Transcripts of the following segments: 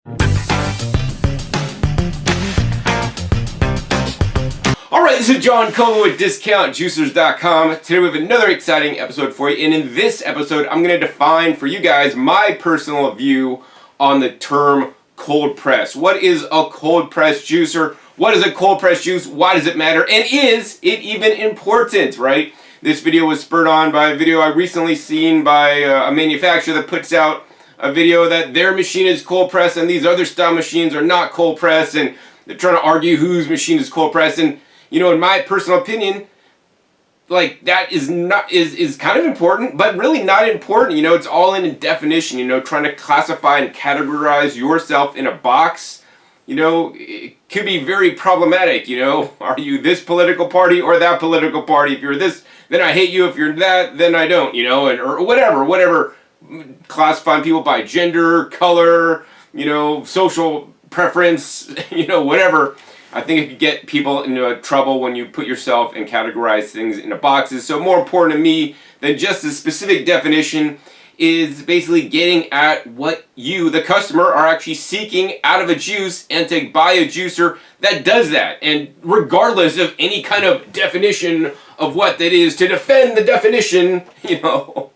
Alright, this is John Cole with DiscountJuicers.com. Today we have another exciting episode for you, and in this episode I'm going to define for you guys my personal view on the term cold press. What is a cold press juicer? What is a cold press juice? Why does it matter? And is it even important, right? This video was spurred on by a video I recently seen by a manufacturer that puts out a video that their machine is cold press and these other style machines are not cold press, and they're trying to argue whose machine is cold press. And you know, in my personal opinion, like, that is kind of important, but really not important. You know, it's all in a definition. You know, trying to classify and categorize yourself in a box, you know, it could be very problematic. You know, are you this political party or that political party? If you're this, then I hate you. If you're that, then I don't. You know, and or whatever. Classifying people by gender, color, you know, social preference, you know, whatever. I think it could get people into trouble when you put yourself and categorize things into boxes. So more important to me than just a specific definition is basically getting at what you, the customer, are actually seeking out of a juice, and to buy a juicer that does that. And regardless of any kind of definition of what that is, to defend the definition, you know,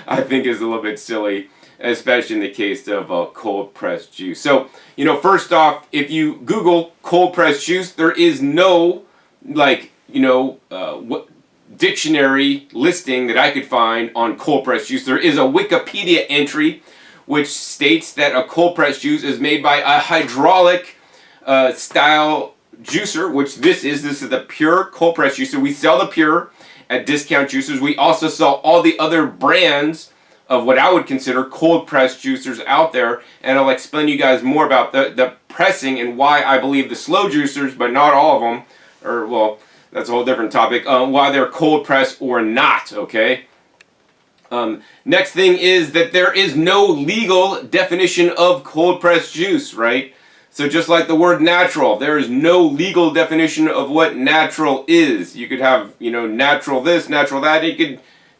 I think is a little bit silly, especially in the case of a cold pressed juice. So, you know, first off, if you Google cold pressed juice, there is no, like, you know, what dictionary listing that I could find on cold pressed juice. There is a Wikipedia entry which states that a cold pressed juice is made by a hydraulic style juicer, which this is the pure cold pressed juicer. We sell the pure at Discount Juicers. We also sell all the other brands of what I would consider cold pressed juicers out there, and I'll explain to you guys more about the pressing and why I believe the slow juicers, but not all of them, or, well, that's a whole different topic, why they're cold pressed or not, okay? Next thing is that there is no legal definition of cold pressed juice, right? So just like the word natural, there is no legal definition of what natural is. You could have, you know, natural this, natural that.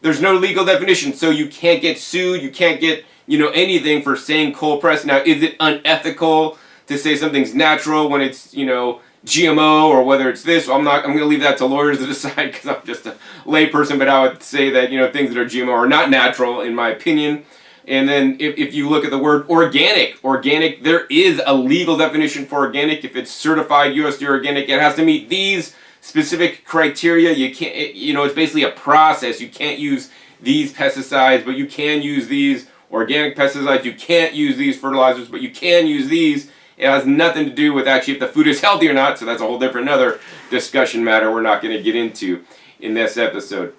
There's no legal definition, so you can't get sued. You can't get, you know, anything for saying cold press. Now, is it unethical to say something's natural when it's, you know, GMO, or whether it's this? I'm going to leave that to lawyers to decide, because I'm just a layperson. But I would say that, you know, things that are GMO are not natural, in my opinion. And then if you look at the word organic, there is a legal definition for organic. If it's certified USDA organic, it has to meet these specific criteria. You can't, you know, it's basically a process. You can't use these pesticides, but you can use these organic pesticides. You can't use these fertilizers, but you can use these. It has nothing to do with actually if the food is healthy or not, so that's a whole different another discussion matter we're not going to get into in this episode.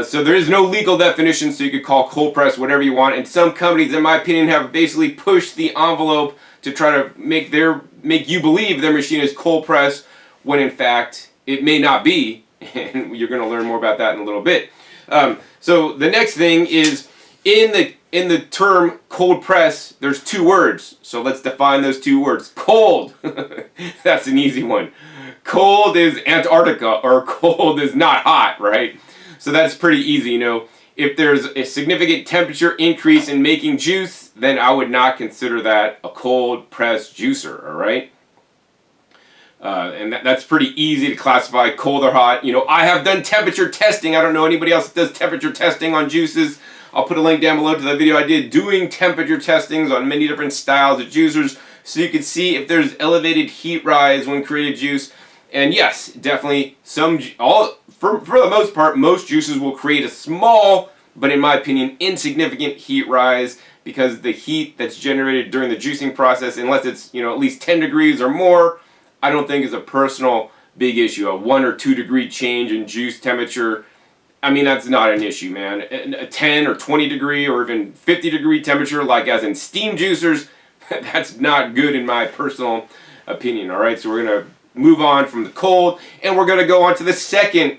So there is no legal definition, so you could call cold press whatever you want. And some companies, in my opinion, have basically pushed the envelope to try to make you believe their machine is cold press, when in fact it may not be. And you're going to learn more about that in a little bit. So the next thing is, in the term cold press, there's two words. So let's define those two words. Cold. That's an easy one. Cold is Antarctica, or cold is not hot, right? So that's pretty easy, you know. If there's a significant temperature increase in making juice, then I would not consider that a cold press juicer, all right? And that's pretty easy to classify, cold or hot. You know, I have done temperature testing. I don't know anybody else that does temperature testing on juices. I'll put a link down below to the video I did doing temperature testings on many different styles of juicers, so you can see if there's elevated heat rise when creating juice. And yes, definitely for the most part, most juices will create a small, but in my opinion, insignificant heat rise, because the heat that's generated during the juicing process, unless it's, you know, at least 10 degrees or more, I don't think is a personal big issue. A 1 or 2 degree change in juice temperature, I mean, that's not an issue, man. A 10 or 20 degree or even 50 degree temperature, like as in steam juicers, that's not good in my personal opinion, all right? So we're going to move on from the cold, and we're going to go on to the second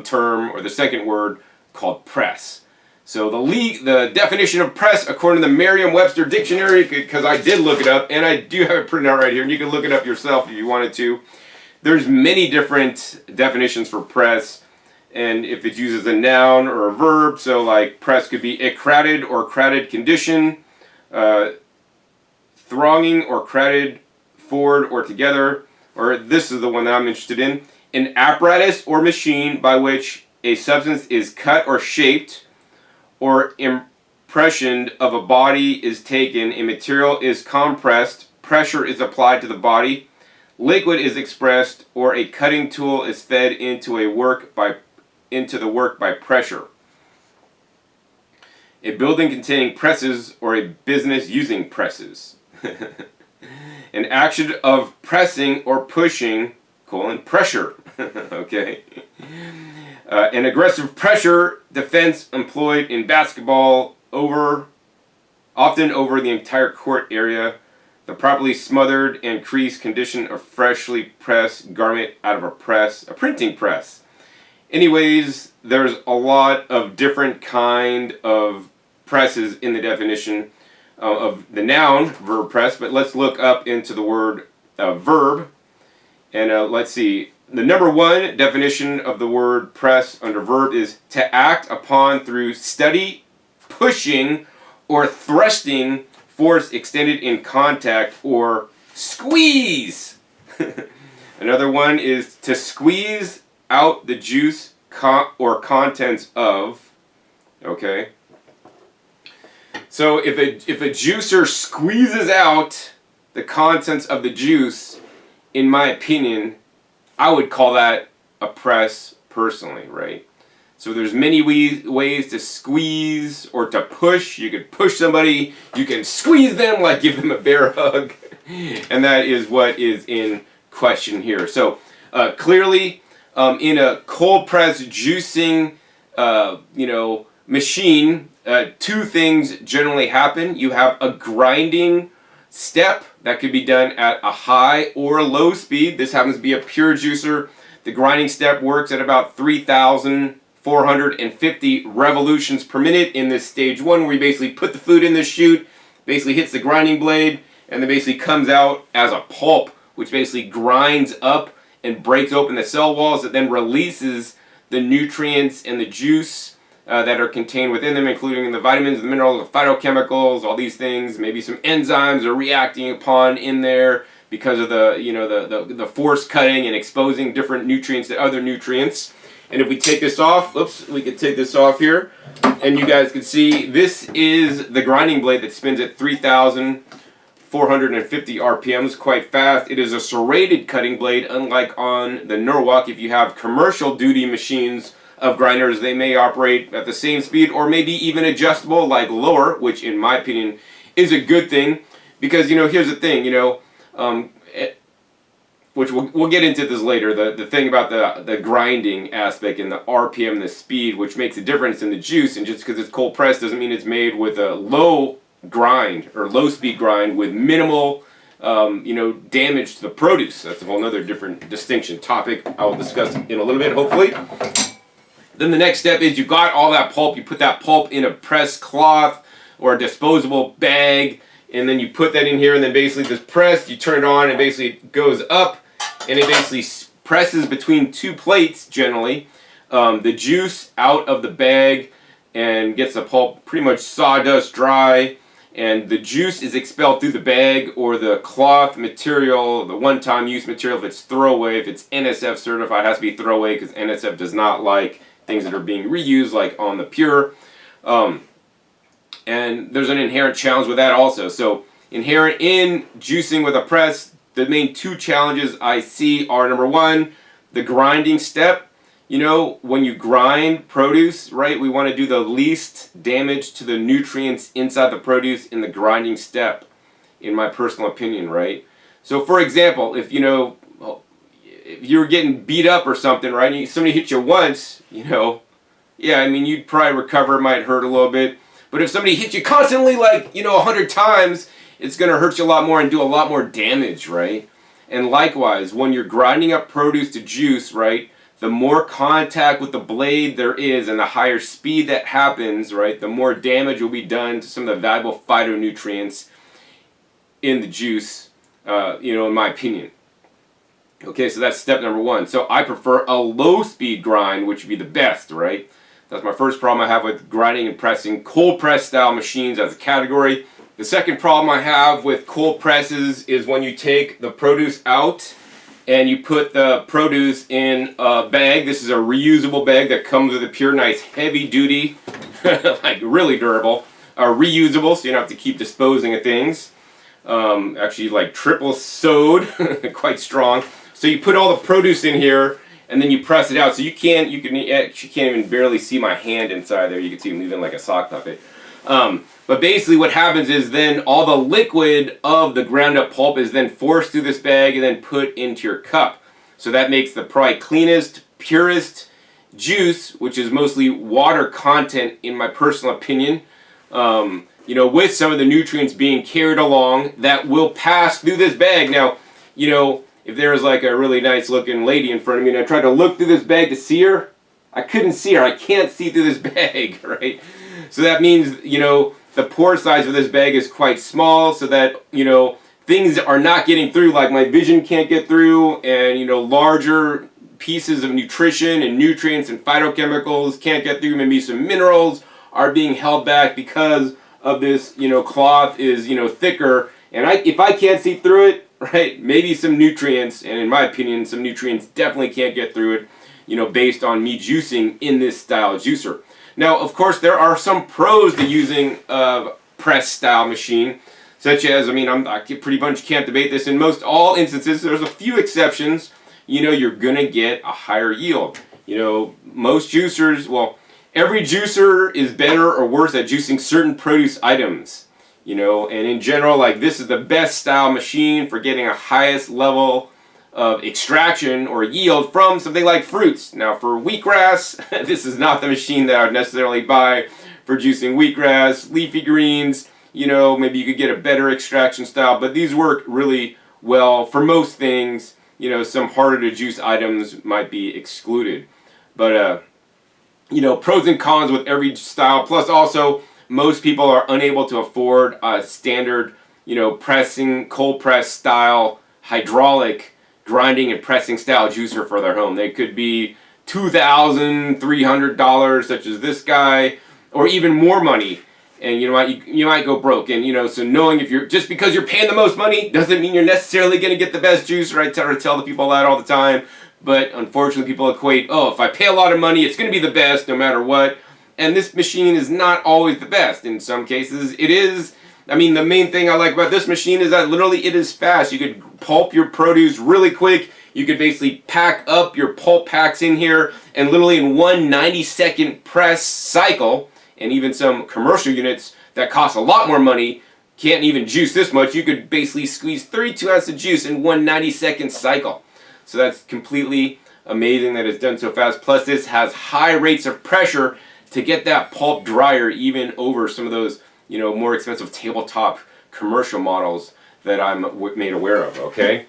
term, or the second word, called press. So the definition of press, according to the Merriam-Webster dictionary, because I did look it up, and I do have it printed out right here, and you can look it up yourself if you wanted to. There's many different definitions for press, and if it uses a noun or a verb, so like press could be a crowded or crowded condition, thronging or crowded forward or together, or this is the one that I'm interested in, an apparatus or machine by which a substance is cut or shaped, or impression of a body is taken, a material is compressed, pressure is applied to the body, liquid is expressed, or a cutting tool is fed into the work by pressure. A building containing presses, or a business using presses. An action of pressing or pushing, pressure. Okay. An aggressive pressure defense employed in basketball often over the entire court area. The properly smothered and creased condition of freshly pressed garment out of a printing press. Anyways, there's a lot of different kind of presses in the definition of the noun verb press, but let's look up into the word verb, and let's see. The number one definition of the word press under verb is to act upon through steady pushing or thrusting force extended in contact, or squeeze. Another one is to squeeze out the juice or contents of. Okay. So if a juicer squeezes out the contents of the juice, in my opinion, I would call that a press personally, right? So there's many ways to squeeze or to push. You could push somebody, you can squeeze them, like give them a bear hug, and that is what is in question here. So clearly, in a cold press juicing, machine, two things generally happen. You have a grinding step that could be done at a high or a low speed. This happens to be a pure juicer. The grinding step works at about 3,450 revolutions per minute in this stage one, where you basically put the food in the chute, basically hits the grinding blade, and then basically comes out as a pulp, which basically grinds up and breaks open the cell walls that then releases the nutrients and the juice that are contained within them, including the vitamins, the minerals, the phytochemicals, all these things. Maybe some enzymes are reacting upon in there because of the force cutting and exposing different nutrients to other nutrients. And if we take this off, we could take this off here, and you guys can see this is the grinding blade that spins at 3,450 RPMs, quite fast. It is a serrated cutting blade, unlike on the Norwalk. If you have commercial duty machines of grinders, they may operate at the same speed or maybe even adjustable, like lower, which in my opinion is a good thing, because here's the thing, which we'll get into this later, the thing about the grinding aspect and the RPM, the speed, which makes a difference in the juice. And just because it's cold pressed doesn't mean it's made with a low grind or low speed grind with minimal damage to the produce. That's a whole other different distinction topic I will discuss in a little bit, hopefully. Then the next step is you got all that pulp, you put that pulp in a pressed cloth or a disposable bag, and then you put that in here, and then basically this press, you turn it on, and basically it goes up, and it basically presses between two plates, generally, the juice out of the bag, and gets the pulp pretty much sawdust dry, and the juice is expelled through the bag or the cloth material, the one-time use material. If it's throwaway, if it's NSF certified, it has to be throwaway, because NSF does not like things that are being reused, like on the Pure. And there's an inherent challenge with that also. So inherent in juicing with a press, the main two challenges I see are, number one, the grinding step. When you grind produce, right, we want to do the least damage to the nutrients inside the produce in the grinding step, in my personal opinion, right? So for example, if you're getting beat up or something, right, and somebody hits you once, you'd probably recover, it might hurt a little bit. But if somebody hits you constantly, 100 times, it's going to hurt you a lot more and do a lot more damage, right? And likewise, when you're grinding up produce to juice, right, the more contact with the blade there is and the higher speed that happens, right, the more damage will be done to some of the valuable phytonutrients in the juice, in my opinion. Okay, so that's step number one. So I prefer a low-speed grind, which would be the best, right? That's my first problem I have with grinding and pressing cold press style machines as a category. The second problem I have with cold presses is when you take the produce out and you put the produce in a bag. This is a reusable bag that comes with a pure nice heavy duty, like really durable, reusable, so you don't have to keep disposing of things. Actually like triple sewed, quite strong. So you put all the produce in here and then you press it out. So you can't even barely see my hand inside there. You can see me moving like a sock puppet. But basically what happens is then all the liquid of the ground up pulp is then forced through this bag and then put into your cup. So that makes the probably cleanest, purest juice, which is mostly water content in my personal opinion. You know, with some of the nutrients being carried along that will pass through this bag. Now, you know, if there was like a really nice looking lady in front of me and I tried to look through this bag to see her, I couldn't see her. I can't see through this bag, right? So that means, you know, the pore size of this bag is quite small so that, you know, things are not getting through, like my vision can't get through, and, you know, larger pieces of nutrition and nutrients and phytochemicals can't get through. Maybe some minerals are being held back because of this, you know, cloth is, you know, thicker. And if I can't see through it, right, maybe some nutrients, and in my opinion, some nutrients definitely can't get through it, you know, based on me juicing in this style juicer. Now, of course, there are some pros to using a press style machine, such as, I mean, I pretty much can't debate this. In most all instances, there's a few exceptions, you know, you're going to get a higher yield. You know, most juicers, well, every juicer is better or worse at juicing certain produce items. You know, and in general, like this is the best style machine for getting a highest level of extraction or yield from something like fruits. Now for wheatgrass, this is not the machine that I would necessarily buy for juicing wheatgrass, leafy greens. You know, maybe you could get a better extraction style, but these work really well for most things. You know, some harder to juice items might be excluded. But, you know, pros and cons with every style. Plus also, most people are unable to afford a standard, you know, pressing, cold press style, hydraulic grinding and pressing style juicer for their home. They could be $2,300, such as this guy, or even more money. And you know what, you might go broke. And you know, so knowing if you're, just because you're paying the most money doesn't mean you're necessarily going to get the best juicer. I try to tell the people that all the time. But unfortunately people equate, oh, if I pay a lot of money, it's going to be the best no matter what. And this machine is not always the best. In some cases it is. I mean, the main thing I like about this machine is that literally it is fast. You could pulp your produce really quick. You could basically pack up your pulp packs in here and literally in one 90-second press cycle, and even some commercial units that cost a lot more money can't even juice this much. You could basically squeeze 32 ounces of juice in one 90-second cycle. So that's completely amazing that it's done so fast. Plus this has high rates of pressure to get that pulp drier even over some of those, you know, more expensive tabletop commercial models that I'm made aware of, okay?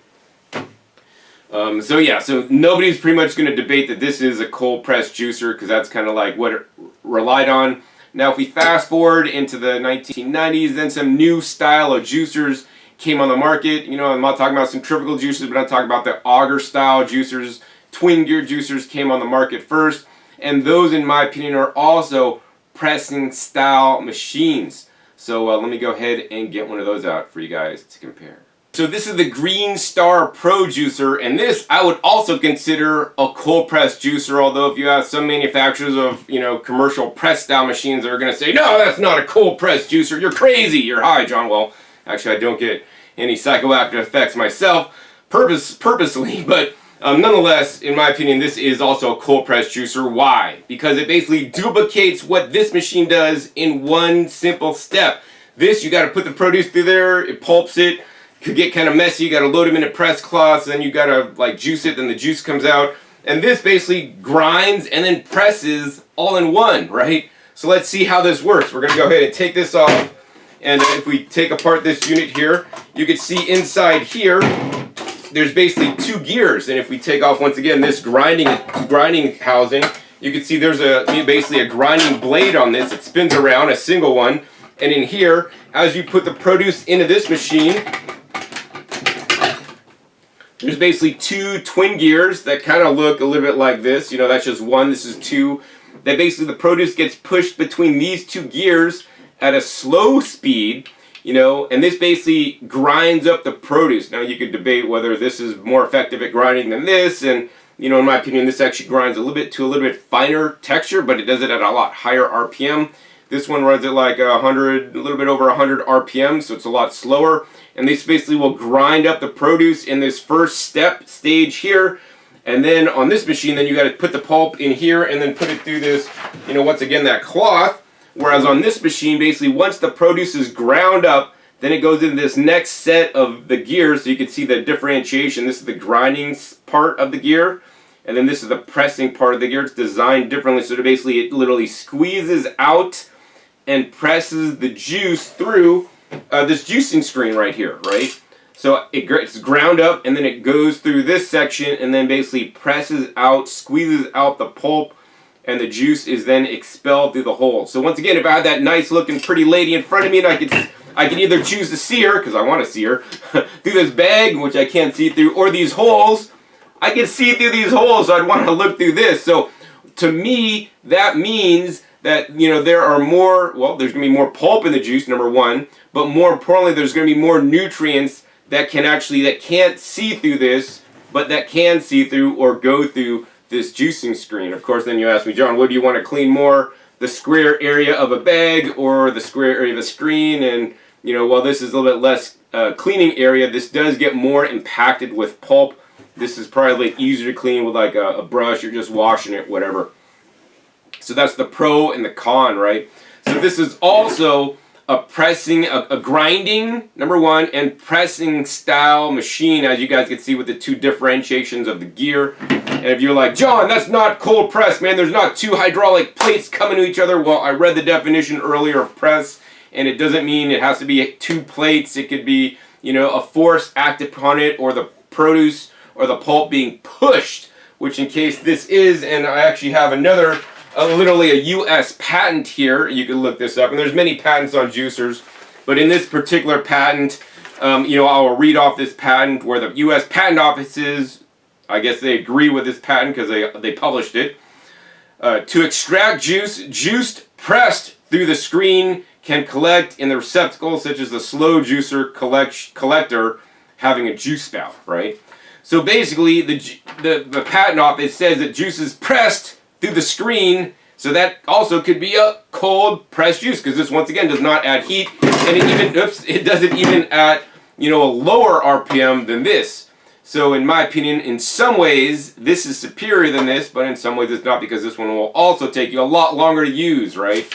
So yeah, so nobody's pretty much going to debate that this is a cold press juicer because that's kind of like what it relied on. Now if we fast forward into the 1990s, then some new style of juicers came on the market. You know, I'm not talking about centrifugal juicers, but I'm talking about the auger style juicers. Twin gear juicers came on the market first, and those in my opinion are also pressing style machines. So let me go ahead and get one of those out for you guys to compare. So this is the Green Star Pro Juicer, and this I would also consider a cold press juicer, although if you have some manufacturers of, you know, commercial press style machines that are going to say, no, that's not a cold press juicer, you're crazy, you're high, John. Well, actually I don't get any psychoactive effects myself purposely, but nonetheless, in my opinion, this is also a cold press juicer. Why? Because it basically duplicates what this machine does in one simple step. This, you got to put the produce through there, it pulps it, could get kind of messy, you got to load them in a press cloth, then you got to like juice it, then the juice comes out. And this basically grinds and then presses all in one, right? So let's see how this works. We're going to go ahead and take this off. And if we take apart this unit here, you can see inside here, there's basically two gears. And if we take off once again this grinding housing, you can see there's basically a grinding blade on this. It spins around, a single one. And in here, as you put the produce into this machine, there's basically two twin gears that kind of look a little bit like this. You know, that's just one, this is two. That basically the produce gets pushed between these two gears at a slow speed. you know, and this basically grinds up the produce. Now you could debate whether this is more effective at grinding than this, and you know, in my opinion, this actually grinds a little bit finer texture, but it does it at a lot higher RPM. This one runs at like 100, a little bit over 100 RPM, so it's a lot slower. And this basically will grind up the produce in this first stage here. And then on this machine, then you got to put the pulp in here and then put it through this, you know, once again, that cloth. Whereas on this machine, basically, once the produce is ground up, then it goes into this next set of the gears. So you can see the differentiation. This is the grinding part of the gear. And then this is the pressing part of the gear. It's designed differently. So basically, it literally squeezes out and presses the juice through this juicing screen right here, right? So it's ground up, and then it goes through this section, and then basically presses out, squeezes out the pulp, and the juice is then expelled through the hole. So once again, if I had that nice looking pretty lady in front of me, and I could either choose to see her, because I want to see her, through this bag, which I can't see through, or these holes, I can see through these holes, so I'd want to look through this. So to me, that means that, you know, there are more, well, there's going to be more pulp in the juice, number one, but more importantly, there's going to be more nutrients that can't see through this, but that can see through or go through this juicing screen. Of course, then you ask me, John, what do you want to clean more, the square area of a bag or the square area of a screen? And, you know, while this is a little bit less cleaning area, this does get more impacted with pulp. This is probably easier to clean with like a brush. You're just washing it, whatever. So that's the pro and the con, right? So this is also a grinding, number one, and pressing style machine, as you guys can see with the two differentiations of the gear. And if you're like, John, that's not cold press, man, there's not two hydraulic plates coming to each other. Well, I read the definition earlier of press, and it doesn't mean it has to be two plates. It could be, you know, a force acted upon it, or the produce or the pulp being pushed, which in case this is, and I actually have another, literally a U.S. patent here. You can look this up, and there's many patents on juicers, but in this particular patent, you know, I will read off this patent where the U.S. Patent Office is, I guess they agree with this patent because they published it. To extract juiced pressed through the screen can collect in the receptacle, such as the slow juicer collector having a juice spout, right? So basically, the patent office says that juice is pressed through the screen, so that also could be a cold pressed juice, because this once again does not add heat, and it doesn't even add, you know, a lower RPM than this. So in my opinion, in some ways this is superior than this, but in some ways it's not, because this one will also take you a lot longer to use, right?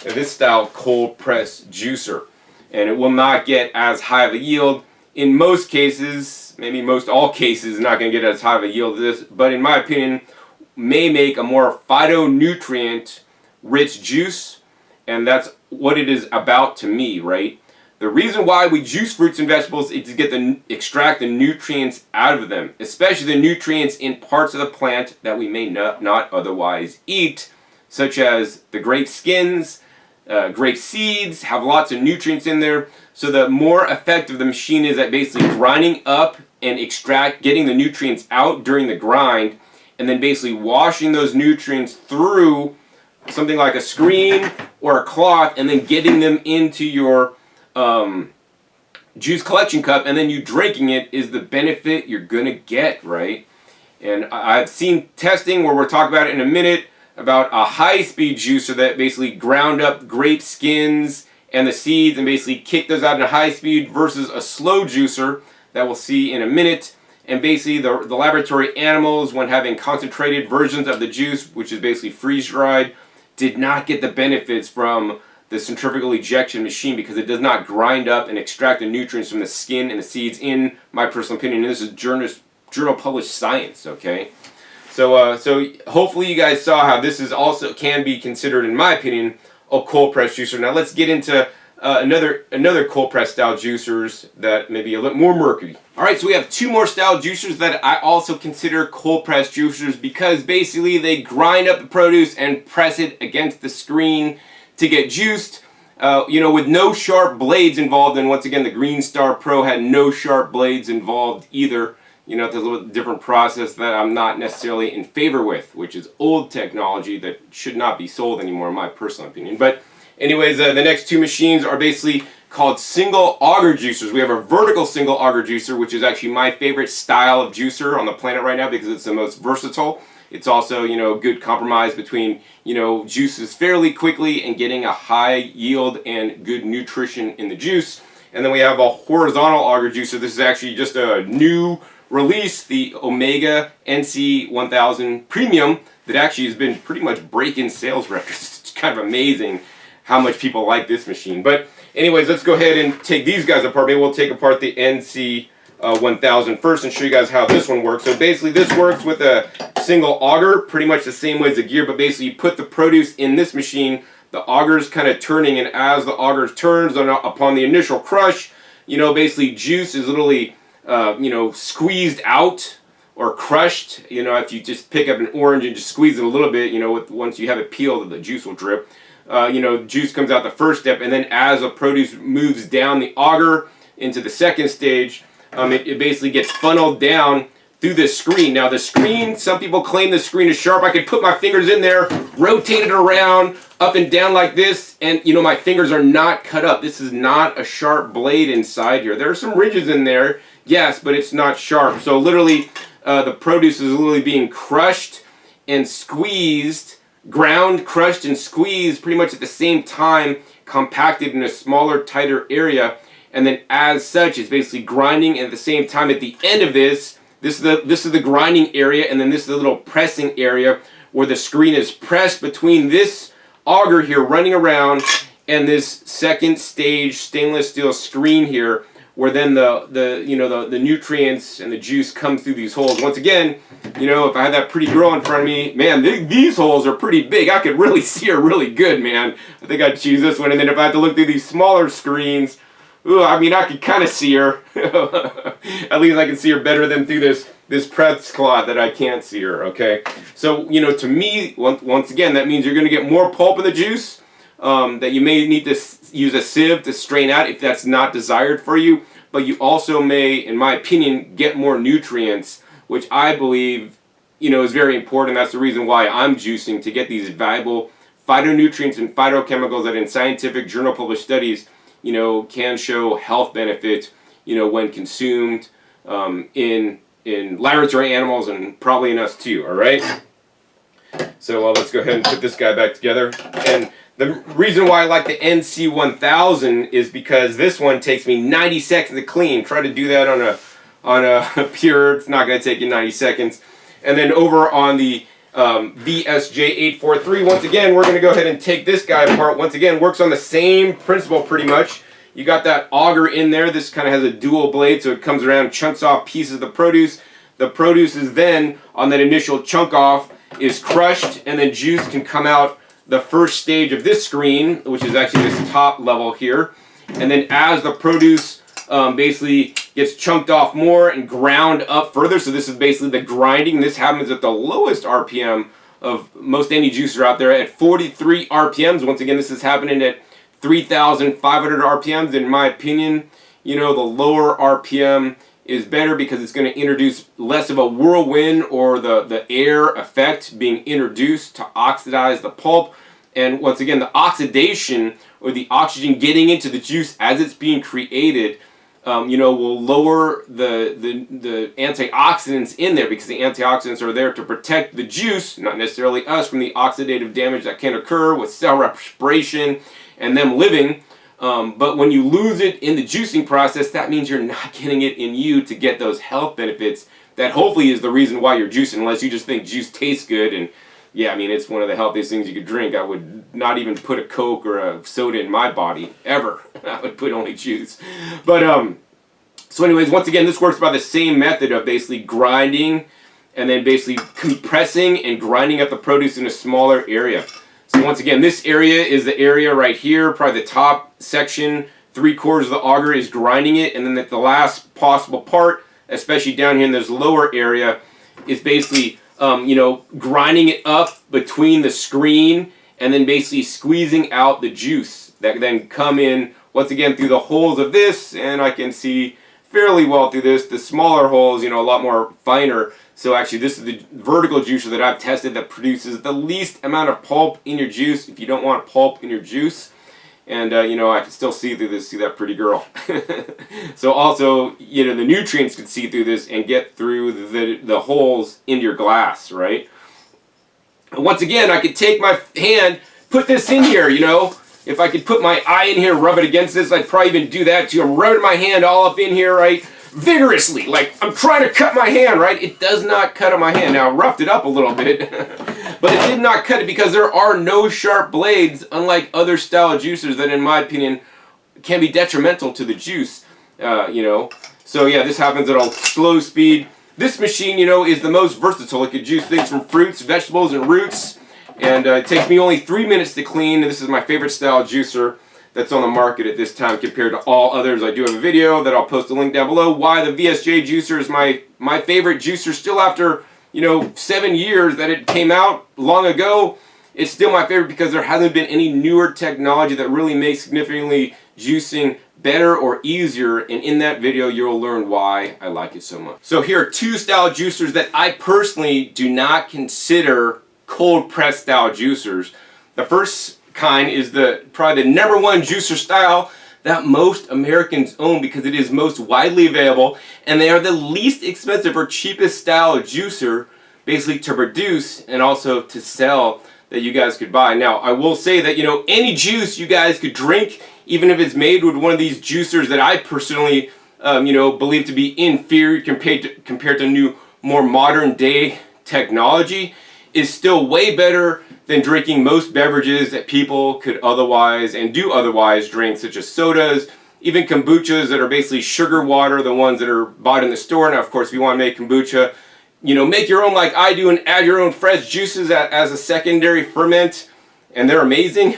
And this style cold press juicer, and it will not get as high of a yield. In most cases, maybe most all cases, not going to get as high of a yield as this, but in my opinion, may make a more phytonutrient rich juice, and that's what it is about to me, right? The reason why we juice fruits and vegetables is to extract the nutrients out of them, especially the nutrients in parts of the plant that we may not otherwise eat, such as the grape skins, grape seeds have lots of nutrients in there. So the more effective the machine is at basically grinding up and getting the nutrients out during the grind, and then basically washing those nutrients through something like a screen or a cloth, and then getting them into your juice collection cup, and then you drinking it, is the benefit you're going to get, right? And I've seen testing where we'll talk about it in a minute, about a high-speed juicer that basically ground up grape skins and the seeds and basically kick those out in a high speed, versus a slow juicer that we'll see in a minute. And basically the laboratory animals, when having concentrated versions of the juice, which is basically freeze-dried, did not get the benefits from the centrifugal ejection machine, because it does not grind up and extract the nutrients from the skin and the seeds, in my personal opinion. And this is journal published science, okay? So hopefully you guys saw how this is also can be considered, in my opinion, a cold press juicer. Now let's get into another cold press style juicers that may be a little more murky. Alright, so we have two more style juicers that I also consider cold press juicers, because basically they grind up the produce and press it against the screen to get juiced, you know, with no sharp blades involved. And once again, the Green Star Pro had no sharp blades involved either. You know, there's a little different process that I'm not necessarily in favor with, which is old technology that should not be sold anymore, in my personal opinion. But anyways, the next two machines are basically called single auger juicers. We have a vertical single auger juicer, which is actually my favorite style of juicer on the planet right now because it's the most versatile. It's also, you know, a good compromise between, you know, juices fairly quickly and getting a high yield and good nutrition in the juice. And then we have a horizontal auger juicer. This is actually just a new release, the Omega NC 1000 Premium, that actually has been pretty much breaking sales records. It's kind of amazing how much people like this machine. But anyways, let's go ahead and take these guys apart. Maybe we'll take apart the NC 1000 first and show you guys how this one works. So basically this works with a single auger, pretty much the same way as the gear, but basically you put the produce in this machine, the auger's kind of turning, and as the auger turns upon the initial crush, you know, basically juice is literally, you know, squeezed out or crushed. You know, if you just pick up an orange and just squeeze it a little bit, you know, once you have it peeled, the juice will drip. You know, juice comes out the first step, and then as the produce moves down the auger into the second stage, it basically gets funneled down through this screen. Now the screen, some people claim the screen is sharp. I could put my fingers in there, rotate it around, up and down like this, and you know, my fingers are not cut up. This is not a sharp blade inside here. There are some ridges in there, yes, but it's not sharp. So literally, the produce is literally being crushed and squeezed, ground, crushed, and squeezed pretty much at the same time, compacted in a smaller, tighter area. And then as such, it's basically grinding, and at the same time, at the end of this is the grinding area, and then this is the little pressing area where the screen is pressed between this auger here running around and this second stage stainless steel screen here, where then the nutrients and the juice come through these holes. Once again, you know, if I had that pretty girl in front of me, man, these holes are pretty big. I could really see her really good, man. I think I'd choose this one. And then if I had to look through these smaller screens, ooh, I mean, I could kind of see her. At least I can see her better than through this press cloth that I can't see her, okay? So, you know, to me, once again, that means you're going to get more pulp in the juice, that you may need to use a sieve to strain out if that's not desired for you, but you also may, in my opinion, get more nutrients, which I believe, you know, is very important. That's the reason why I'm juicing, to get these valuable phytonutrients and phytochemicals that in scientific journal published studies, you know, can show health benefit, you know, when consumed in laboratory animals and probably in us too, all right? So let's go ahead and put this guy back together. And the reason why I like the NC 1000 is because this one takes me 90 seconds to clean. Try to do that on a pure, it's not going to take you 90 seconds. And then over on the VSJ843, once again, we're going to go ahead and take this guy apart. Once again, works on the same principle pretty much. You got that auger in there. This kind of has a dual blade, so it comes around, chunks off pieces of the produce. The produce is then, on that initial chunk off, is crushed, and then juice can come out the first stage of this screen, which is actually this top level here. And then as the produce basically gets chunked off more and ground up further, so this is basically the grinding. This happens at the lowest RPM of most any juicer out there at 43 RPMs. Once again, this is happening at 3,500 RPMs. In my opinion, you know, the lower RPM is better because it's going to introduce less of a whirlwind or the air effect being introduced to oxidize the pulp. And once again, the oxidation or the oxygen getting into the juice as it's being created, you know, will lower the antioxidants in there, because the antioxidants are there to protect the juice, not necessarily us, from the oxidative damage that can occur with cell respiration and them living. But when you lose it in the juicing process, that means you're not getting it in you to get those health benefits. That hopefully is the reason why you're juicing, unless you just think juice tastes good. And yeah, I mean, it's one of the healthiest things you could drink. I would not even put a Coke or a soda in my body, ever. I would put only juice. But, so anyways, once again, this works by the same method of basically grinding and then basically compressing and grinding up the produce in a smaller area. So once again, this area is the area right here, probably the top section, 3/4 of the auger is grinding it, and then at the last possible part, especially down here in this lower area, is basically, you know, grinding it up between the screen and then basically squeezing out the juice that then come in, once again, through the holes of this, and I can see fairly well through this. The smaller holes, you know, a lot more finer. So actually, this is the vertical juicer that I've tested that produces the least amount of pulp in your juice. If you don't want pulp in your juice, And I can still see through this. See that pretty girl? So also, the nutrients can see through this and get through the holes into your glass, right? And once again, I could take my hand, put this in here, If I could put my eye in here, rub it against this, I'd probably even do that too. I'm rubbing my hand all up in here, right? Vigorously, like I'm trying to cut my hand, right? It does not cut on my hand. Now, I roughed it up a little bit, but it did not cut it because there are no sharp blades, unlike other style juicers that, in my opinion, can be detrimental to the juice, So yeah, this happens at a slow speed. This machine, is the most versatile. It could juice things from fruits, vegetables, and roots. And it takes me only 3 minutes to clean. This is my favorite style juicer that's on the market at this time compared to all others. I do have a video that I'll post a link down below. Why the VSJ juicer is my favorite juicer still after, 7 years that it came out long ago. It's still my favorite because there hasn't been any newer technology that really makes significantly juicing better or easier, and in that video you'll learn why I like it so much. So here are two style juicers that I personally do not consider cold press style juicers. The first kind is probably the number one juicer style that most Americans own because it is most widely available, and they are the least expensive or cheapest style juicer basically to produce and also to sell that you guys could buy. Now, I will say that, any juice you guys could drink, even if it's made with one of these juicers that I personally, believe to be inferior compared to new, more modern day technology, is still way better than drinking most beverages that people could otherwise and do otherwise drink, such as sodas, even kombuchas that are basically sugar water, the ones that are bought in the store. Now, of course, if you want to make kombucha, make your own like I do and add your own fresh juices as a secondary ferment, and they're amazing.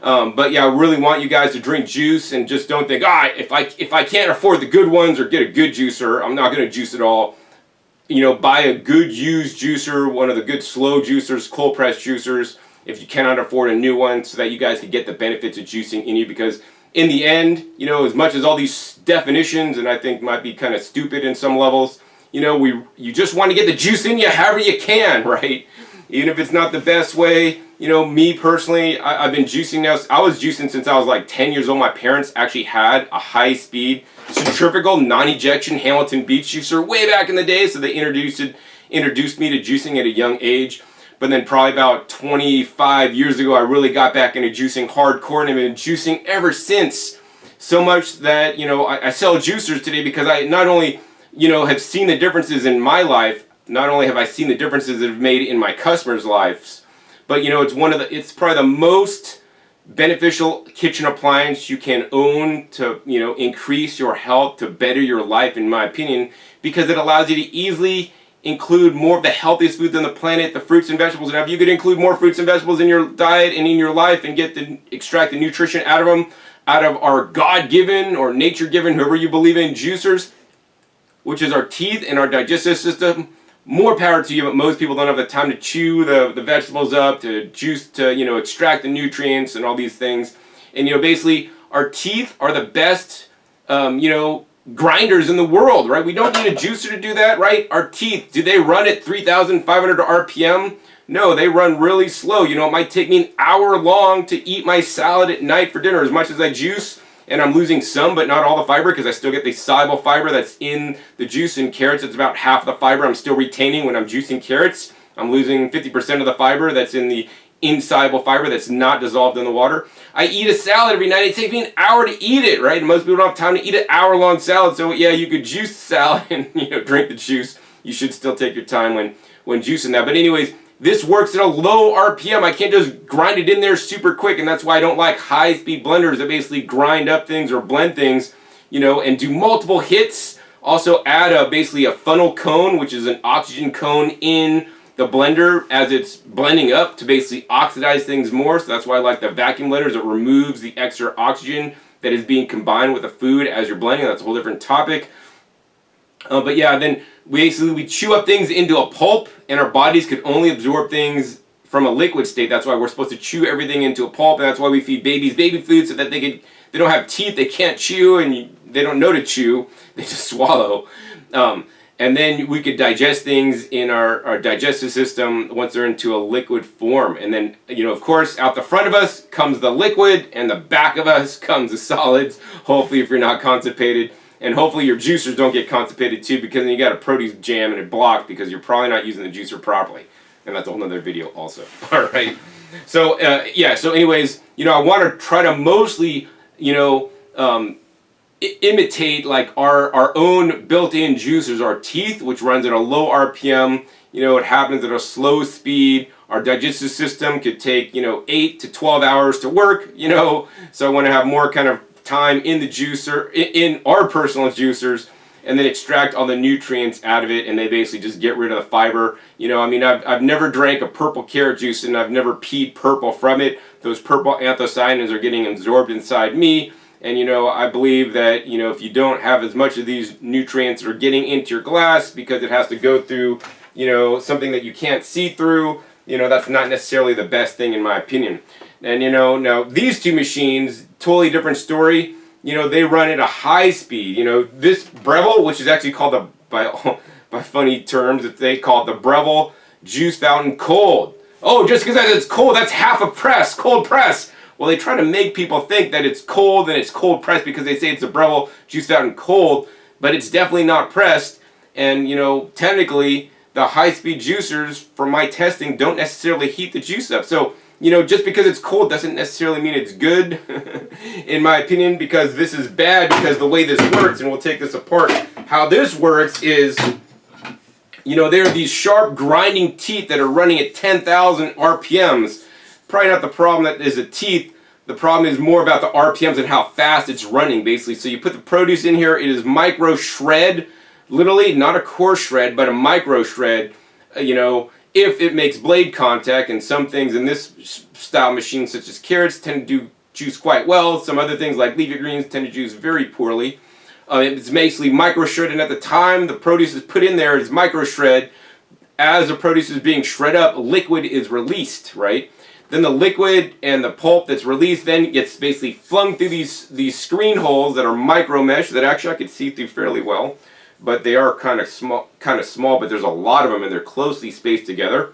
But yeah, I really want you guys to drink juice and just don't think, if I can't afford the good ones or get a good juicer, I'm not going to juice it all. Buy a good used juicer, one of the good slow juicers, cold press juicers, if you cannot afford a new one, so that you guys can get the benefits of juicing in you. Because in the end, as much as all these definitions, and I think might be kind of stupid in some levels, you just want to get the juice in you however you can, right? Even if it's not the best way. Me personally, I've been juicing now. I was juicing since I was like 10 years old. My parents actually had a high-speed centrifugal non-ejection Hamilton Beach juicer way back in the day, so they introduced me to juicing at a young age. But then probably about 25 years ago, I really got back into juicing hardcore, and I've been juicing ever since. So much that, I sell juicers today because I not only, have seen the differences in my life, not only have I seen the differences that have made in my customers' lives, but it's probably the most beneficial kitchen appliance you can own to, increase your health, to better your life, in my opinion, because it allows you to easily include more of the healthiest foods on the planet, the fruits and vegetables. And if you could include more fruits and vegetables in your diet and in your life and extract the nutrition out of them, out of our God-given or nature-given, whoever you believe in, juicers, which is our teeth and our digestive system, more power to you. But most people don't have the time to chew the vegetables up, to juice, to extract the nutrients and all these things. And basically our teeth are the best grinders in the world, right? We don't need a juicer to do that, right? Our teeth, do they run at 3,500 RPM? No, they run really slow. It might take me an hour long to eat my salad at night for dinner. As much as I juice, and I'm losing some but not all the fiber, because I still get the soluble fiber that's in the juice. In carrots, it's about half the fiber I'm still retaining when I'm juicing carrots. I'm losing 50% of the fiber that's in the insoluble fiber that's not dissolved in the water. I eat a salad every night. It takes me an hour to eat it, right? And most people don't have time to eat an hour-long salad. So yeah, you could juice the salad and drink the juice. You should still take your time when juicing that. But anyways, this works at a low RPM. I can't just grind it in there super quick, and that's why I don't like high-speed blenders that basically grind up things or blend things, and do multiple hits. Also add basically a funnel cone, which is an oxygen cone in the blender as it's blending up to basically oxidize things more. So that's why I like the vacuum blenders. It removes the extra oxygen that is being combined with the food as you're blending. That's a whole different topic. But yeah, then we chew up things into a pulp, and our bodies could only absorb things from a liquid state. That's why we're supposed to chew everything into a pulp, and that's why we feed babies baby food, so that they don't have teeth, they can't chew, and they don't know to chew, they just swallow. And then we could digest things in our digestive system once they're into a liquid form. And then, of course, out the front of us comes the liquid, and the back of us comes the solids, hopefully if you're not constipated. And hopefully your juicers don't get constipated too, because then you got a produce jam and it blocked because you're probably not using the juicer properly. And that's a whole nother video also. All right. So, so anyways, I want to try to mostly, imitate like our own built-in juicers, our teeth, which runs at a low RPM. It happens at a slow speed. Our digestive system could take 8 to 12 hours to work. So I want to have more kind of time in the juicer, in our personal juicers, and then extract all the nutrients out of it, and they basically just get rid of the fiber. I've never drank a purple carrot juice, and I've never peed purple from it. Those purple anthocyanins are getting absorbed inside me. And I believe that if you don't have as much of these nutrients that are getting into your glass because it has to go through something that you can't see through, that's not necessarily the best thing in my opinion. And now these two machines, totally different story. They run at a high speed. This Breville, which is actually called by funny terms, they call it the Breville Juice Fountain Cold. Oh, just because it's cold, that's half a press, cold press. Well, they try to make people think that it's cold and it's cold pressed because they say it's a Breville Juice Fountain Cold, but it's definitely not pressed. And technically, the high-speed juicers, from my testing, don't necessarily heat the juice up. So, just because it's cold doesn't necessarily mean it's good, in my opinion, because this is bad because the way this works, and we'll take this apart. How this works is, there are these sharp grinding teeth that are running at 10,000 RPMs. Probably not the problem that is the teeth. The problem is more about the RPMs and how fast it's running, basically. So you put the produce in here. It is micro shred, literally not a coarse shred, but a micro shred. If it makes blade contact, and some things in this style machine, such as carrots, tend to juice quite well. Some other things like leafy greens tend to juice very poorly. It's basically micro shred, and at the time the produce is put in there, it's micro shred. As the produce is being shred up, liquid is released, right? Then the liquid and the pulp that's released then gets basically flung through these screen holes that are micro mesh that actually I could see through fairly well, but they are kind of small, but there's a lot of them and they're closely spaced together.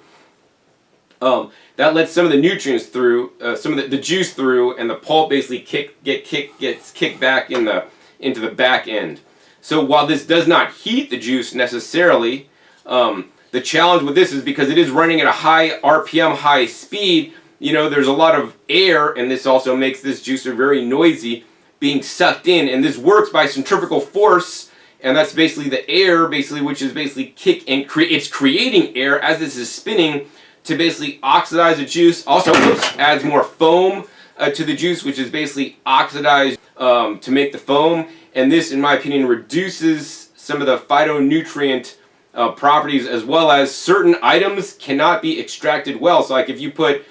That lets some of the nutrients through, some of the juice through, and the pulp basically gets kicked back into the back end. So while this does not heat the juice necessarily, the challenge with this is because it is running at a high RPM, high speed. There's a lot of air, and this also makes this juicer very noisy, being sucked in, and this works by centrifugal force, and that's basically the air, which is basically it's creating air as this is spinning to basically oxidize the juice. Also, adds more foam to the juice, which is basically oxidized to make the foam, and this, in my opinion, reduces some of the phytonutrient properties, as well as certain items cannot be extracted well. So like if you put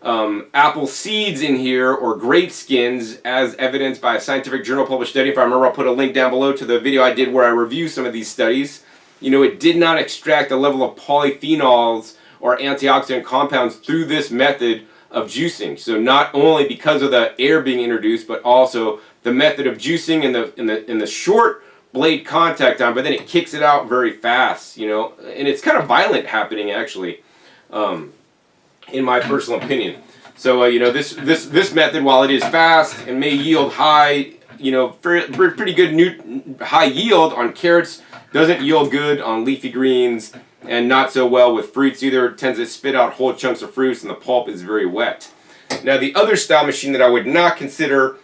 apple seeds in here or grape skins, as evidenced by a scientific journal published study. If I remember, I'll put a link down below to the video I did where I review some of these studies. It did not extract the level of polyphenols or antioxidant compounds through this method of juicing. So not only because of the air being introduced, but also the method of juicing in the short blade contact time, but then it kicks it out very fast, and it's kind of violent happening actually. In my personal opinion. So this method, while it is fast and may yield high, pretty good high yield on carrots, doesn't yield good on leafy greens, and not so well with fruits either. It tends to spit out whole chunks of fruits, and the pulp is very wet. Now the other style machine that I would not consider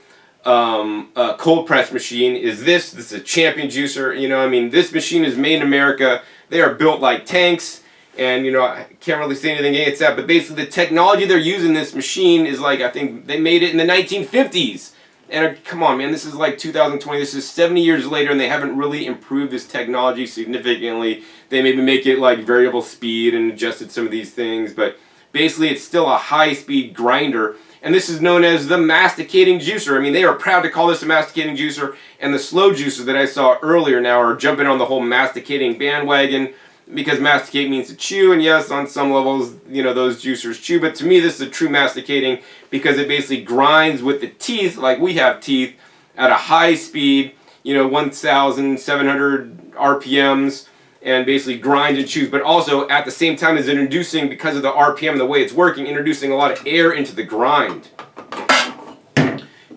a cold press machine is this. This is a Champion juicer. This machine is made in America. They are built like tanks. And I can't really say anything against that, but basically the technology they're using in this machine is like, I think they made it in the 1950s. And come on, man, this is like 2020. This is 70 years later, and they haven't really improved this technology significantly. They maybe make it like variable speed and adjusted some of these things, but basically it's still a high-speed grinder. And this is known as the masticating juicer. They are proud to call this a masticating juicer, and the slow juicer that I saw earlier now are jumping on the whole masticating bandwagon, because masticate means to chew, and yes, on some levels, those juicers chew, but to me this is a true masticating because it basically grinds with the teeth, like we have teeth, at a high speed, 1,700 RPMs and basically grind and chews, but also at the same time is introducing, because of the RPM, the way it's working, introducing a lot of air into the grind.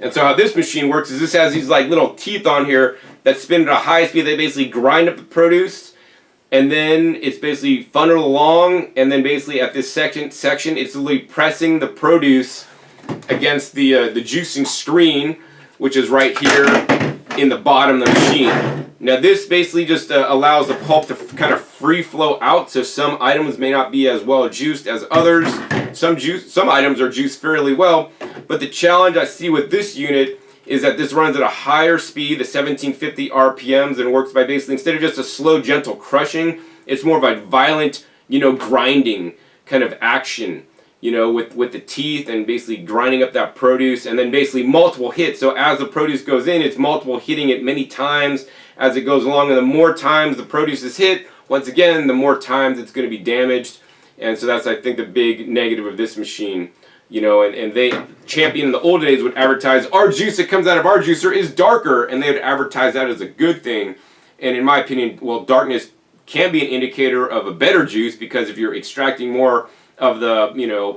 And so how this machine works is this has these like little teeth on here that spin at a high speed. They basically grind up the produce, and then it's basically funneled along, and then basically at this section it's literally pressing the produce against the juicing screen, which is right here in the bottom of the machine. Now this basically just allows the pulp to kind of free flow out, so some items may not be as well juiced as others. Some items are juiced fairly well, but the challenge I see with this unit is that this runs at a higher speed, the 1750 RPMs, and works by basically, instead of just a slow, gentle crushing, it's more of a violent, grinding kind of action, with the teeth, and basically grinding up that produce, and then basically multiple hits. So as the produce goes in, it's multiple hitting it many times as it goes along, and the more times the produce is hit, once again, the more times it's going to be damaged. And so that's, I think, the big negative of this machine. And they, Champion in the old days would advertise, our juice that comes out of our juicer is darker, and they would advertise that as a good thing. And in my opinion, well, darkness can be an indicator of a better juice, because if you're extracting more of the,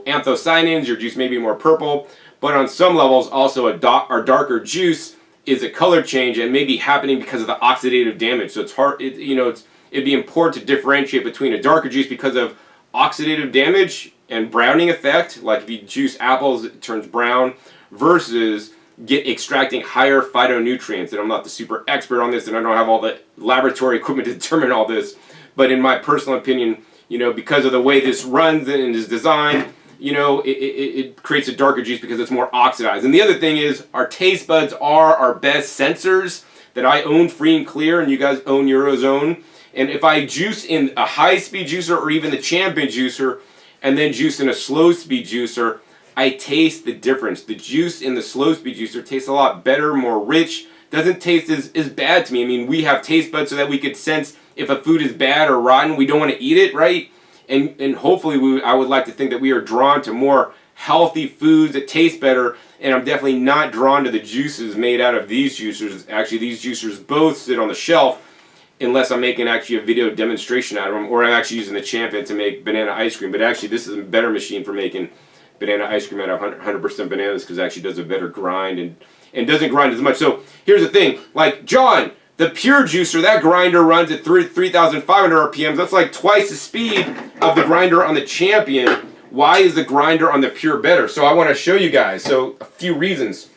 anthocyanins, your juice may be more purple. But on some levels, also a darker juice is a color change, and may be happening because of the oxidative damage. So it's hard, it'd be important to differentiate between a darker juice because of oxidative damage and browning effect, like if you juice apples it turns brown, versus extracting higher phytonutrients. And I'm not the super expert on this, and I don't have all the laboratory equipment to determine all this, but in my personal opinion, because of the way this runs and is designed, it creates a darker juice because it's more oxidized. And the other thing is, our taste buds are our best sensors that I own free and clear, and you guys own yours own. And if I juice in a high-speed juicer or even the Champion juicer, and then juice in a slow-speed juicer, I taste the difference. The juice in the slow-speed juicer tastes a lot better, more rich, doesn't taste as bad to me. I mean, we have taste buds so that we could sense if a food is bad or rotten. We don't want to eat it, right? And hopefully I would like to think that we are drawn to more healthy foods that taste better, and I'm definitely not drawn to the juices made out of these juicers. Actually, these juicers both sit on the shelf, unless I'm making actually a video demonstration out of them, or I'm actually using the Champion to make banana ice cream. But actually, this is a better machine for making banana ice cream out of 100% bananas, because it actually does a better grind and doesn't grind as much. So here's the thing, like John, the pure juicer, that grinder runs at 3,500 RPMs. That's like twice the speed of the grinder on the Champion. Why is the grinder on the pure better? So I want to show you guys. So a few reasons.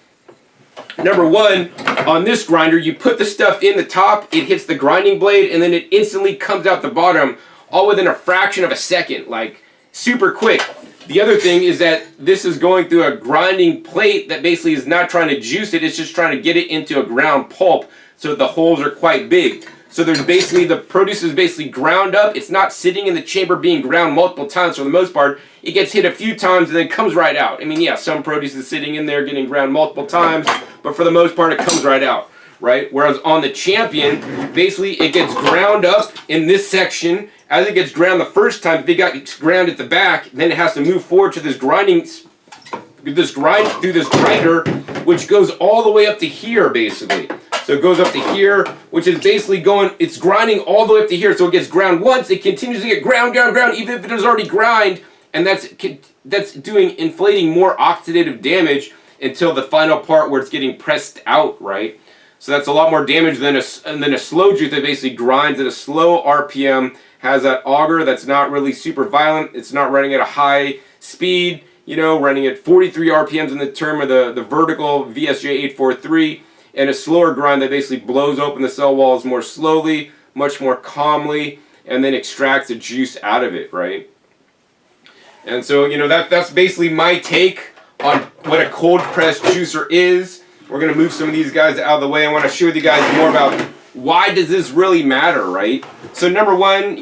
Number one, on this grinder, you put the stuff in the top, it hits the grinding blade, and then it instantly comes out the bottom, all within a fraction of a second, like super quick. The other thing is that this is going through a grinding plate that basically is not trying to juice it, it's just trying to get it into a ground pulp, so the holes are quite big. So there's basically, the produce is basically ground up. It's not sitting in the chamber being ground multiple times for the most part. It gets hit a few times and then comes right out. I mean, yeah, some produce is sitting in there getting ground multiple times, but for the most part it comes right out, right? Whereas on the Champion, basically it gets ground up in this section. As it gets ground the first time, if it got ground at the back, then it has to move forward to this grind through this grinder, which goes all the way up to here basically. So it goes up to here, which is basically it's grinding all the way up to here. So it gets ground once, it continues to get ground, even if it is already grind, and that's doing inflating more oxidative damage until the final part where it's getting pressed out, right? So that's a lot more damage than a slow juice that basically grinds at a slow RPM, has that auger that's not really super violent, it's not running at a high speed, running at 43 RPMs in the term of the vertical VSJ 843, and a slower grind that basically blows open the cell walls more slowly, much more calmly, and then extracts the juice out of it, right? And so, that's basically my take on what a cold press juicer is. We're going to move some of these guys out of the way. I want to share with you guys more about why does this really matter, right? So number one,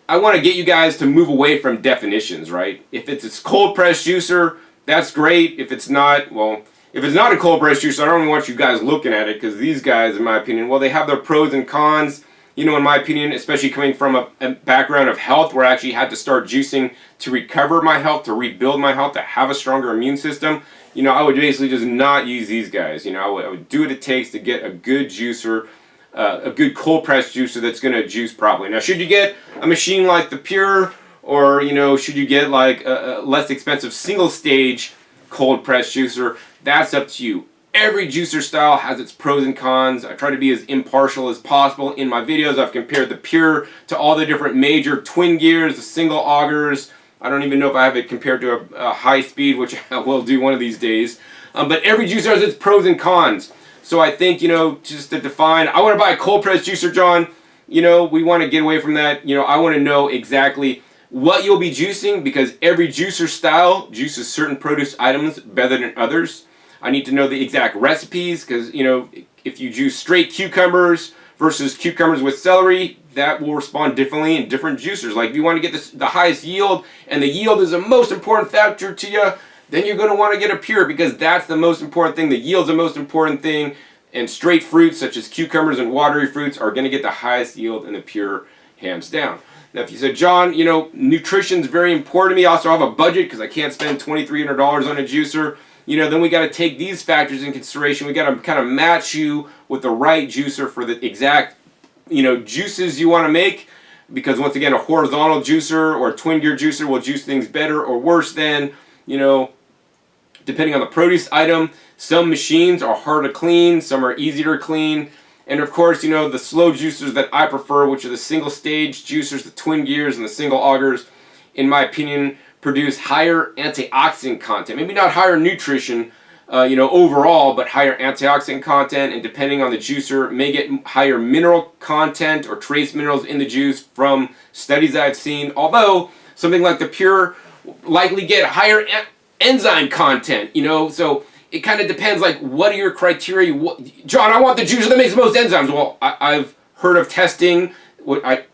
I want to get you guys to move away from definitions, right? If it's a cold press juicer, that's great. If it's not, well, if it's not a cold press juicer, I don't want you guys looking at it, because these guys, in my opinion, well, they have their pros and cons. In my opinion, especially coming from a background of health where I actually had to start juicing to recover my health, to rebuild my health, to have a stronger immune system, I would basically just not use these guys. I would do what it takes to get a good juicer a good cold press juicer that's going to juice properly. Now, should you get a machine like the Pure, or should you get like a less expensive single stage cold press juicer? That's up to you. Every juicer style has its pros and cons. I try to be as impartial as possible in my videos. I've compared the Pure to all the different major twin gears, the single augers. I don't even know if I have it compared to a high speed, which I will do one of these days. But every juicer has its pros and cons. So I think, just to define, I want to buy a cold press juicer, John. We want to get away from that. I want to know exactly what you'll be juicing, because every juicer style juices certain produce items better than others. I need to know the exact recipes, because, if you juice straight cucumbers versus cucumbers with celery, that will respond differently in different juicers. Like if you want to get the highest yield, and the yield is the most important factor to you, then you're going to want to get a Pure, because that's the most important thing. The yield's the most important thing, and straight fruits such as cucumbers and watery fruits are going to get the highest yield in the Pure, hands down. Now, if you said, John, nutrition's very important to me. I also have a budget because I can't spend $2,300 on a juicer. Then we got to take these factors in consideration. We got to kind of match you with the right juicer for the exact, juices you want to make. Because once again, a horizontal juicer or a twin gear juicer will juice things better or worse than, depending on the produce item. Some machines are hard to clean, some are easier to clean. And of course, the slow juicers that I prefer, which are the single stage juicers, the twin gears and the single augers, in my opinion, produce higher antioxidant content. Maybe not higher nutrition, overall, but higher antioxidant content, and depending on the juicer, may get higher mineral content or trace minerals in the juice from studies I've seen. Although, something like the Pure likely get higher enzyme content, so it kind of depends, like, what are your criteria? John, I want the juicer that makes the most enzymes. Well, I've heard of testing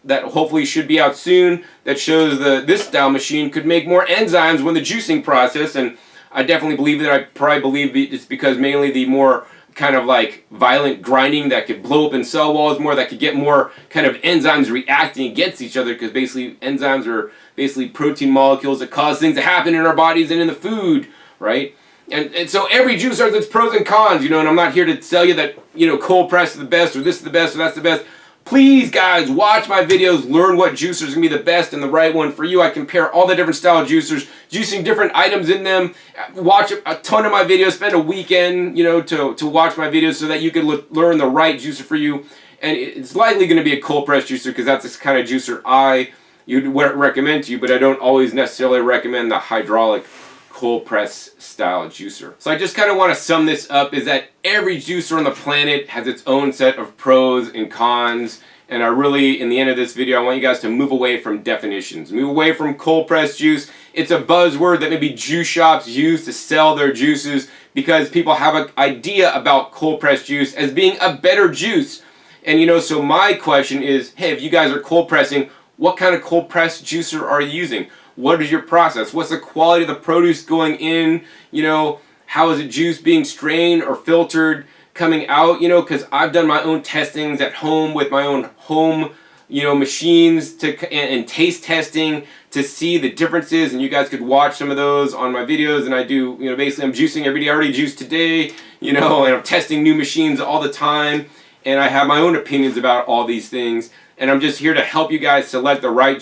that hopefully should be out soon that shows this style machine could make more enzymes when the juicing process, and I definitely believe that. I probably believe it's because mainly the more kind of like violent grinding that could blow up in cell walls more, that could get more kind of enzymes reacting against each other, because basically enzymes are basically protein molecules that cause things to happen in our bodies and in the food, right? And so every juicer has its pros and cons, and I'm not here to tell you that, cold press is the best, or this is the best, or that's the best. Please, guys, watch my videos, learn what juicer is going to be the best and the right one for you. I compare all the different style juicers, juicing different items in them. Watch a ton of my videos, spend a weekend, to watch my videos so that you can learn the right juicer for you. And it's likely going to be a cold press juicer, because that's the kind of juicer I would recommend to you, but I don't always necessarily recommend the hydraulic cold press style juicer. So I just kind of want to sum this up, is that every juicer on the planet has its own set of pros and cons, and I really, in the end of this video, I want you guys to move away from definitions, move away from cold press juice. It's a buzzword that maybe juice shops use to sell their juices, because people have an idea about cold press juice as being a better juice. And so my question is, hey, if you guys are cold pressing, what kind of cold press juicer are you using? What is your process? What's the quality of the produce going in? How is the juice being strained or filtered coming out? Because I've done my own testings at home with my own home, machines and taste testing to see the differences. And you guys could watch some of those on my videos. And I do, basically I'm juicing every day. I already juiced today, and I'm testing new machines all the time. And I have my own opinions about all these things. And I'm just here to help you guys select the right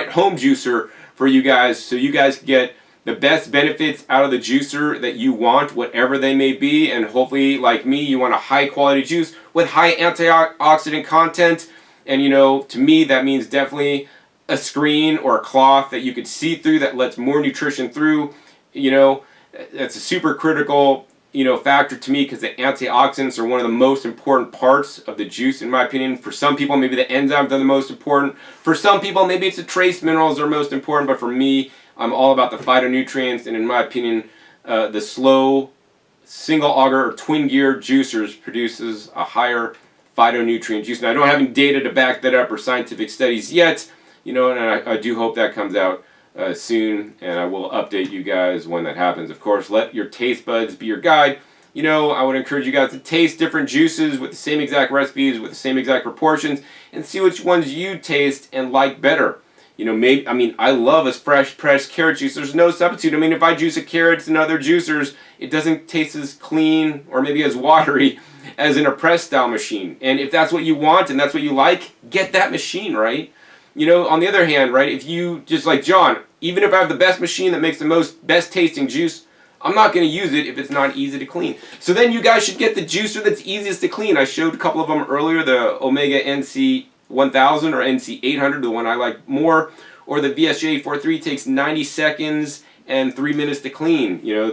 home juicer for you guys, so you guys get the best benefits out of the juicer that you want, whatever they may be. And hopefully, like me, you want a high quality juice with high antioxidant content. And to me, that means definitely a screen or a cloth that you could see through, that lets more nutrition through. That's a super critical factor to me, because the antioxidants are one of the most important parts of the juice, in my opinion. For some people, maybe the enzymes are the most important. For some people, maybe it's the trace minerals that are most important. But for me, I'm all about the phytonutrients. And in my opinion, the slow single auger or twin gear juicers produces a higher phytonutrient juice. Now, I don't have any data to back that up or scientific studies yet, and I do hope that comes out soon, and I will update you guys when that happens. Of course, let your taste buds be your guide. I would encourage you guys to taste different juices with the same exact recipes, with the same exact proportions, and see which ones you taste and like better. You know, maybe, I mean, I love a fresh pressed carrot juice. There's no substitute. I mean, if I juice a carrots and other juicers, it doesn't taste as clean or maybe as watery as in a press style machine. And if that's what you want and that's what you like, get that machine, right? You know, on the other hand, right, if you, just like John, even if I have the best machine that makes the best tasting juice, I'm not going to use it if it's not easy to clean. So then you guys should get the juicer that's easiest to clean. I showed a couple of them earlier, the Omega NC 1000 or NC 800, the one I like more, or the VSJ 43 takes 90 seconds and 3 minutes to clean. You know,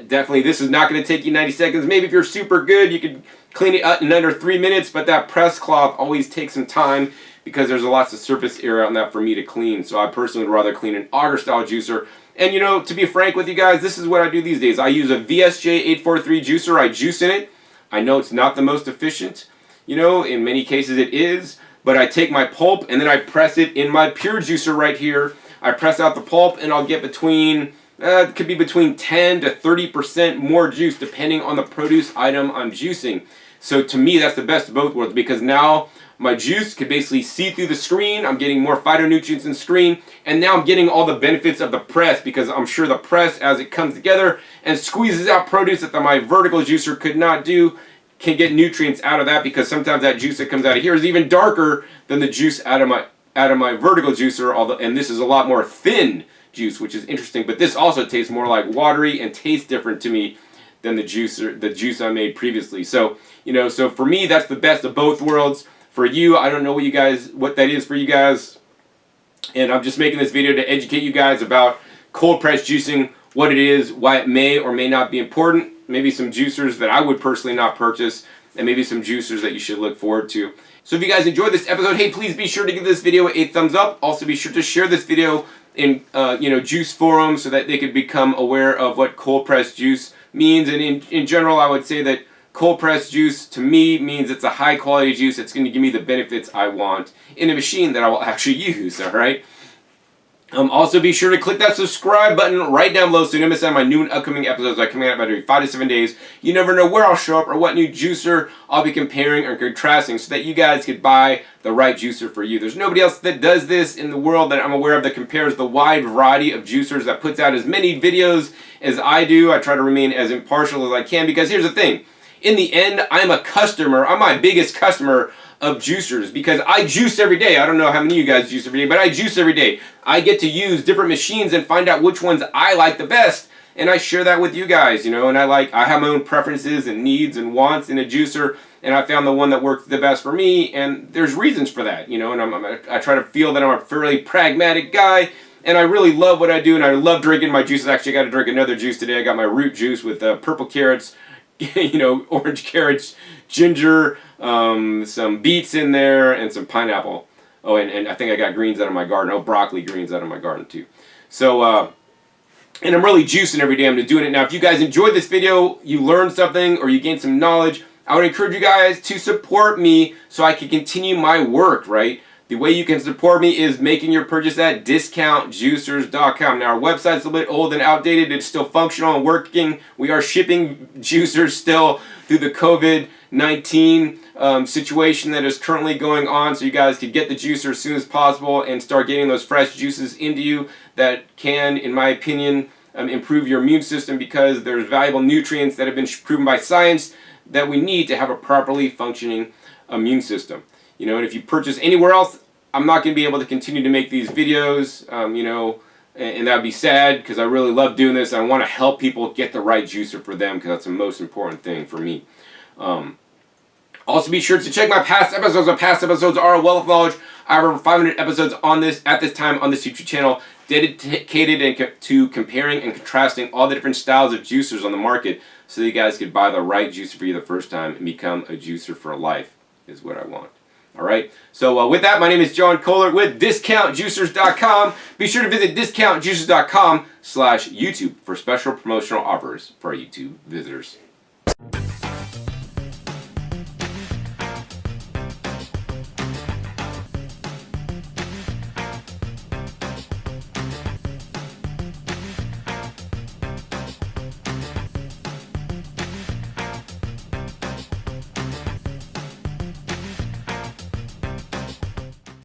definitely this is not going to take you 90 seconds. Maybe if you're super good, you could clean it in under 3 minutes, but that press cloth always takes some time because there's lots of surface area on that for me to clean. So I personally would rather clean an auger style juicer. And you know, to be frank with you guys, this is what I do these days. I use a VSJ 843 juicer. I juice in it. I know it's not the most efficient. You know, in many cases it is. But I take my pulp and then I press it in my pure juicer right here. I press out the pulp and I'll get between, it could be between 10 to 30% more juice depending on the produce item I'm juicing. So to me, that's the best of both worlds, because now my juice can basically see through the screen. I'm getting more phytonutrients in the screen, and now I'm getting all the benefits of the press, because I'm sure the press, as it comes together and squeezes out produce that my vertical juicer could not do, can get nutrients out of that, because sometimes that juice that comes out of here is even darker than the juice out of my vertical juicer, although, and this is a lot more thin juice, which is interesting, but this also tastes more like watery and tastes different to me than the juice I made previously. So, you know, so for me, that's the best of both worlds. For you, I don't know what that is for you guys, and I'm just making this video to educate you guys about cold press juicing, what it is, why it may or may not be important, maybe some juicers that I would personally not purchase, and maybe some juicers that you should look forward to. So if you guys enjoyed this episode, hey, please be sure to give this video a thumbs up. Also be sure to share this video in juice forums so that they could become aware of what cold press juice means. And in general, I would say that cold press juice to me means it's a high quality juice. It's going to give me the benefits I want in a machine that I will actually use, all right? Also be sure to click that subscribe button right down below so you don't miss out on my new and upcoming episodes that are coming out every 5 to 7 days. You never know where I'll show up or what new juicer I'll be comparing or contrasting, so that you guys could buy the right juicer for you. There's nobody else that does this in the world that I'm aware of that compares the wide variety of juicers, that puts out as many videos as I do. I try to remain as impartial as I can, because here's the thing. In the end, I'm a customer. I'm my biggest customer of juicers, because I juice every day. I don't know how many of you guys juice every day, but I juice every day. I get to use different machines and find out which ones I like the best, and I share that with you guys, you know, and I have my own preferences and needs and wants in a juicer, and I found the one that works the best for me, and there's reasons for that, you know, and I try to feel that I'm a fairly pragmatic guy, and I really love what I do, and I love drinking my juices. Actually, I got to drink another juice today. I got my root juice with purple carrots, you know, orange carrots, ginger, some beets in there, and some pineapple. Oh, and I think I got greens out of my garden. Oh, broccoli greens out of my garden too. So, and I'm really juicing every day. I'm doing it now. If you guys enjoyed this video, you learned something, or you gained some knowledge, I would encourage you guys to support me so I can continue my work, right? The way you can support me is making your purchase at discountjuicers.com. Now, our website's a little bit old and outdated. It's still functional and working. We are shipping juicers still through the COVID-19 situation that is currently going on, so you guys can get the juicer as soon as possible and start getting those fresh juices into you that can, in my opinion, improve your immune system, because there's valuable nutrients that have been proven by science that we need to have a properly functioning immune system. You know, and if you purchase anywhere else, I'm not going to be able to continue to make these videos, you know, and that would be sad, because I really love doing this. I want to help people get the right juicer for them, because that's the most important thing for me. Also be sure to check my past episodes. My past episodes are a wealth of knowledge. I have over 500 episodes at this time on this YouTube channel dedicated to comparing and contrasting all the different styles of juicers on the market, so that you guys could buy the right juicer for you the first time and become a juicer for life is what I want. All right. So with that, my name is John Kohler with discountjuicers.com. Be sure to visit discountjuicers.com/YouTube for special promotional offers for our YouTube visitors.